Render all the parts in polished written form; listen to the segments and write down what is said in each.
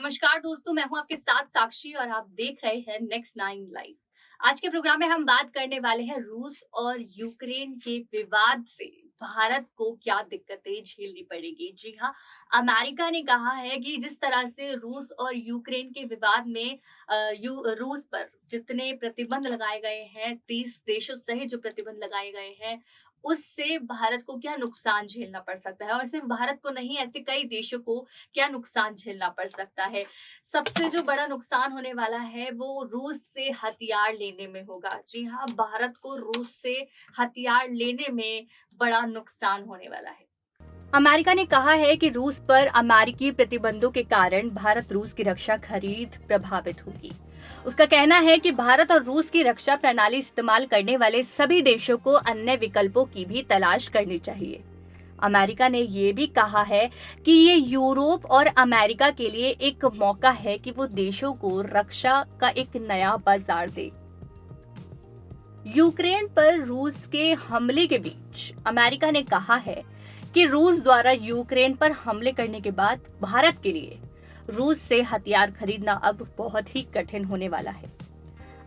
नमस्कार दोस्तों, मैं हूं आपके साथ साक्षी और आप देख रहे हैं नेक्स्ट नाइन लाइव। आज के प्रोग्राम में हम बात करने वाले हैं रूस और यूक्रेन के विवाद से भारत को क्या दिक्कतें झेलनी पड़ेगी। जी हाँ, अमेरिका ने कहा है कि जिस तरह से रूस और यूक्रेन के विवाद में रूस पर जितने प्रतिबंध लगाए गए हैं, 30 देशों सहित जो प्रतिबंध लगाए गए हैं, उससे भारत को क्या नुकसान झेलना पड़ सकता है। और सिर्फ भारत को नहीं, ऐसे कई देशों को क्या नुकसान झेलना पड़ सकता है। सबसे जो बड़ा नुकसान होने वाला है वो रूस से हथियार लेने में होगा। जी हाँ, भारत को रूस से हथियार लेने में बड़ा नुकसान होने वाला है। अमेरिका ने कहा है कि रूस पर अमेरिकी प्रतिबंधों के कारण भारत रूस की रक्षा खरीद प्रभावित होगी। उसका कहना है कि भारत और रूस की रक्षा प्रणाली इस्तेमाल करने वाले सभी देशों को अन्य विकल्पों की भी तलाश करनी चाहिए। अमेरिका ने ये भी कहा है कि ये यूरोप और अमेरिका के लिए एक मौका है कि वो देशों को रक्षा का एक नया बाजार दे। यूक्रेन पर रूस के हमले के बीच अमेरिका ने कहा है कि रूस द्वारा यूक्रेन पर हमले करने के बाद भारत के लिए रूस से हथियार खरीदना अब बहुत ही कठिन होने वाला है।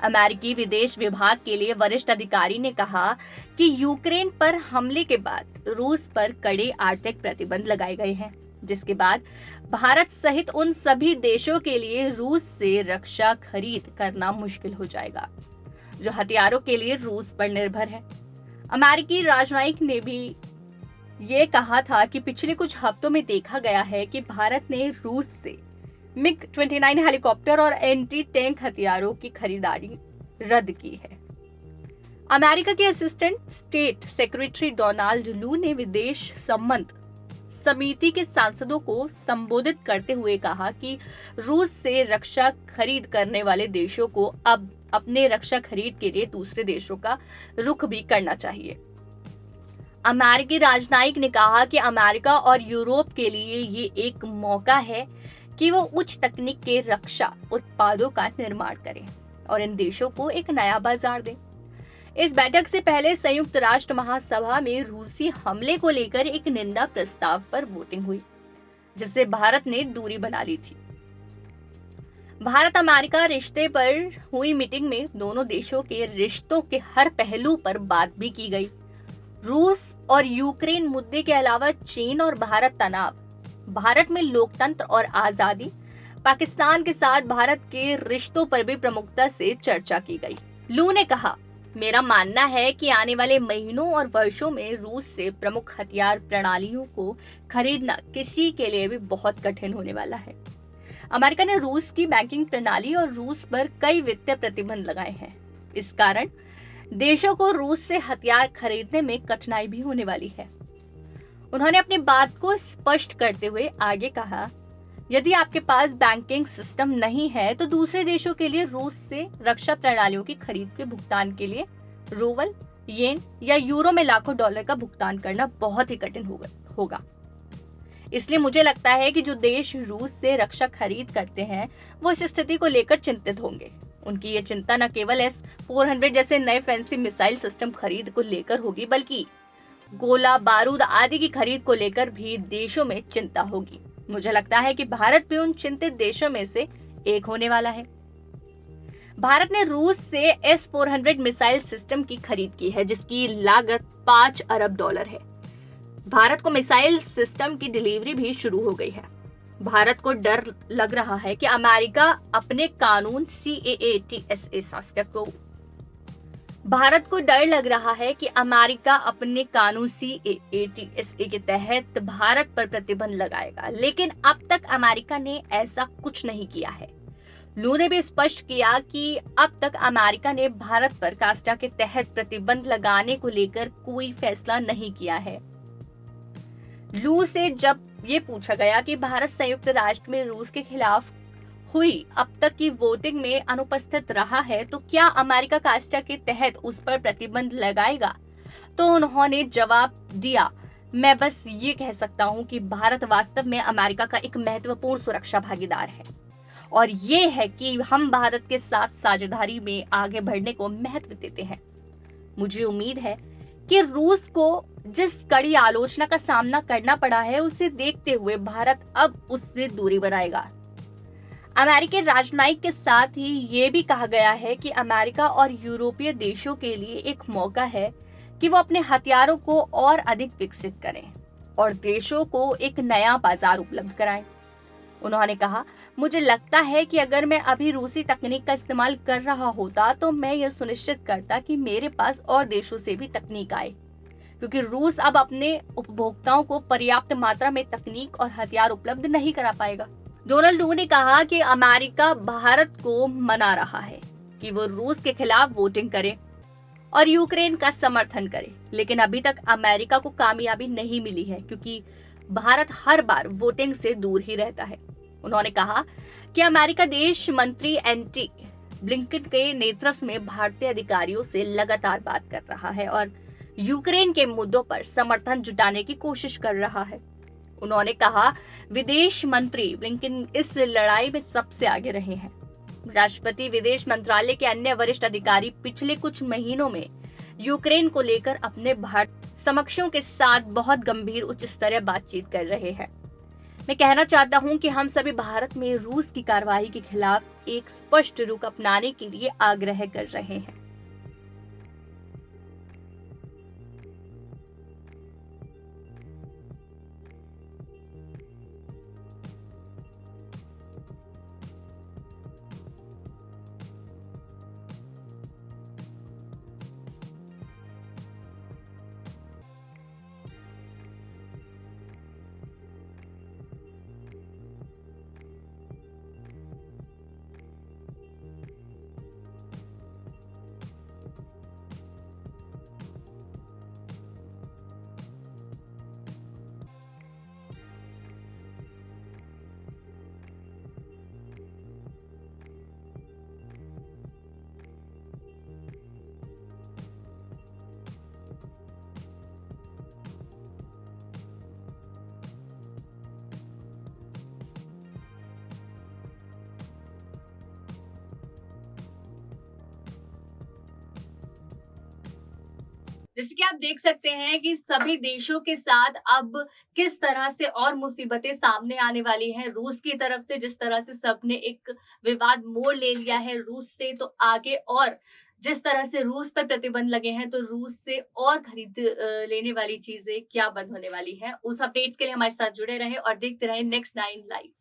अमेरिकी विदेश विभाग के लिए वरिष्ठ अधिकारी ने कहा कि यूक्रेन पर हमले के बाद रूस पर कड़े आर्थिक प्रतिबंध लगाए गए हैं, जिसके बाद भारत सहित उन सभी देशों के लिए रूस से रक्षा खरीद करना मुश्किल हो जाएगा, जो हथियारों के लिए रूस पर निर्भर है। अमेरिकी राजनयिक ने भी ये कहा था कि पिछले कुछ हफ्तों में देखा गया है कि भारत ने रूस से मिग-29 हेलीकॉप्टर और एंटी टैंक हथियारों की खरीदारी रद्द की है। अमेरिका के असिस्टेंट स्टेट सेक्रेटरी डोनाल्ड लू ने विदेश संबंध समिति के सांसदों को संबोधित करते हुए कहा कि रूस से रक्षा खरीद करने वाले देशों को अब अपने रक्षा खरीद के लिए दूसरे देशों का रुख भी करना चाहिए। अमेरिकी राजनयिक ने कहा कि अमेरिका और यूरोप के लिए ये एक मौका है कि वो उच्च तकनीक के रक्षा उत्पादों का निर्माण करें और इन देशों को एक नया बाजार दें। इस बैठक से पहले संयुक्त राष्ट्र महासभा में रूसी हमले को लेकर एक निंदा प्रस्ताव पर वोटिंग हुई, जिससे भारत ने दूरी बना ली थी। भारत अमेरिका रिश्ते पर हुई मीटिंग में दोनों देशों के रिश्तों के हर पहलू पर बात भी की गई। रूस और यूक्रेन मुद्दे के अलावा चीन और भारत तनाव, भारत में लोकतंत्र और आजादी, पाकिस्तान के साथ भारत के रिश्तों पर भी प्रमुखता से चर्चा की गई। लू ने कहा, मेरा मानना है कि आने वाले महीनों और वर्षों में रूस से प्रमुख हथियार प्रणालियों को खरीदना किसी के लिए भी बहुत कठिन होने वाला है। अमेरिका ने रूस की बैंकिंग प्रणाली और रूस पर कई वित्तीय प्रतिबंध लगाए हैं। इस कारण देशों को रूस से हथियार खरीदने में कठिनाई भी होने वाली है। उन्होंने अपनी बात को स्पष्ट करते हुए आगे कहा, यदि आपके पास बैंकिंग सिस्टम नहीं है तो दूसरे देशों के लिए रूस से रक्षा प्रणालियों की खरीद के भुगतान के लिए रूबल, येन या यूरो में लाखों डॉलर का भुगतान करना बहुत ही कठिन होगा। इसलिए मुझे लगता है कि जो देश रूस से रक्षा खरीद करते हैं वो इस स्थिति को लेकर चिंतित होंगे। उनकी ये चिंता न केवल S-400 जैसे नए फैंसी मिसाइल सिस्टम खरीद को लेकर होगी, बल्कि गोला बारूद आदि की खरीद को लेकर भी देशों में चिंता होगी। मुझे लगता है कि भारत भी उन चिंतित देशों में से एक होने वाला है। भारत ने रूस से S-400 मिसाइल सिस्टम की खरीद की है, जिसकी लागत 5 अरब डॉलर है। भारत को मिसाइल सिस्टम की डिलीवरी भी शुरू हो गई है। भारत को डर लग रहा है कि अमेरिका अपने कानून CAATSA को भारत को डर लग रहा है कि अमेरिका अपने कानून CAATSA के तहत भारत पर प्रतिबंध लगाएगा, लेकिन अब तक अमेरिका ने ऐसा कुछ नहीं किया है। लू ने भी स्पष्ट किया कि अब तक अमेरिका ने भारत पर कास्टा के तहत प्रतिबंध लगाने को लेकर कोई फैसला नहीं किया है। लू से जब ये पूछा गया कि भारत संयुक्त राष्ट्र में रूस के खिलाफ हुई अब तक की वोटिंग में अनुपस्थित रहा है, तो क्या अमेरिका कास्टा के तहत उस पर प्रतिबंध लगाएगा, तो उन्होंने जवाब दिया, मैं बस ये कह सकता हूं कि भारत वास्तव में अमेरिका का एक महत्वपूर्ण सुरक्षा भागीदार है और ये है कि हम भारत के साथ साझेदारी में आगे बढ़ने को महत्व देते हैं। मुझे उम्मीद है कि रूस को जिस कड़ी आलोचना का सामना करना पड़ा है, उसे देखते हुए भारत अब उससे दूरी बनाएगा। अमेरिकी राजनयिक के साथ ही ये भी कहा गया है कि अमेरिका और यूरोपीय देशों के लिए एक मौका है कि वो अपने हथियारों को और अधिक विकसित करें और देशों को एक नया बाजार उपलब्ध कराएं। उन्होंने कहा, मुझे लगता है कि अगर मैं अभी रूसी तकनीक का इस्तेमाल कर रहा होता तो मैं यह सुनिश्चित करता कि मेरे पास और देशों से भी तकनीक आए, क्योंकि रूस अब अपने उपभोक्ताओं को पर्याप्त मात्रा में तकनीक और हथियार उपलब्ध नहीं करा पाएगा। डोनाल्ड डू ने कहा कि अमेरिका भारत को मना रहा है कि वो रूस के खिलाफ वोटिंग करे और यूक्रेन का समर्थन करे, लेकिन अभी तक अमेरिका को कामयाबी नहीं मिली है क्योंकि भारत हर बार वोटिंग से दूर ही रहता है। उन्होंने कहा कि अमेरिका देश मंत्री एंटी ब्लिंकन के नेतृत्व में भारतीय अधिकारियों से लगातार बात कर रहा है और यूक्रेन के मुद्दों पर समर्थन जुटाने की कोशिश कर रहा है। उन्होंने कहा, विदेश मंत्री ब्लिंकन इस लड़ाई में सबसे आगे रहे हैं। राष्ट्रपति विदेश मंत्रालय के अन्य वरिष्ठ अधिकारी पिछले कुछ महीनों में यूक्रेन को लेकर अपने भारत समकक्षों के साथ बहुत गंभीर उच्च स्तरीय बातचीत कर रहे हैं। मैं कहना चाहता हूं कि हम सभी भारत में रूस की कार्रवाई के खिलाफ एक स्पष्ट रुख अपनाने के लिए आग्रह कर रहे हैं। जैसे कि आप देख सकते हैं कि सभी देशों के साथ अब किस तरह से और मुसीबतें सामने आने वाली हैं। रूस की तरफ से जिस तरह से सबने एक विवाद मोड़ ले लिया है रूस से, तो आगे और जिस तरह से रूस पर प्रतिबंध लगे हैं, तो रूस से और खरीद लेने वाली चीजें क्या बंद होने वाली हैं। उस अपडेट्स के लिए हमारे साथ जुड़े रहें और देखते रहें नेक्स्ट 9 लाइव।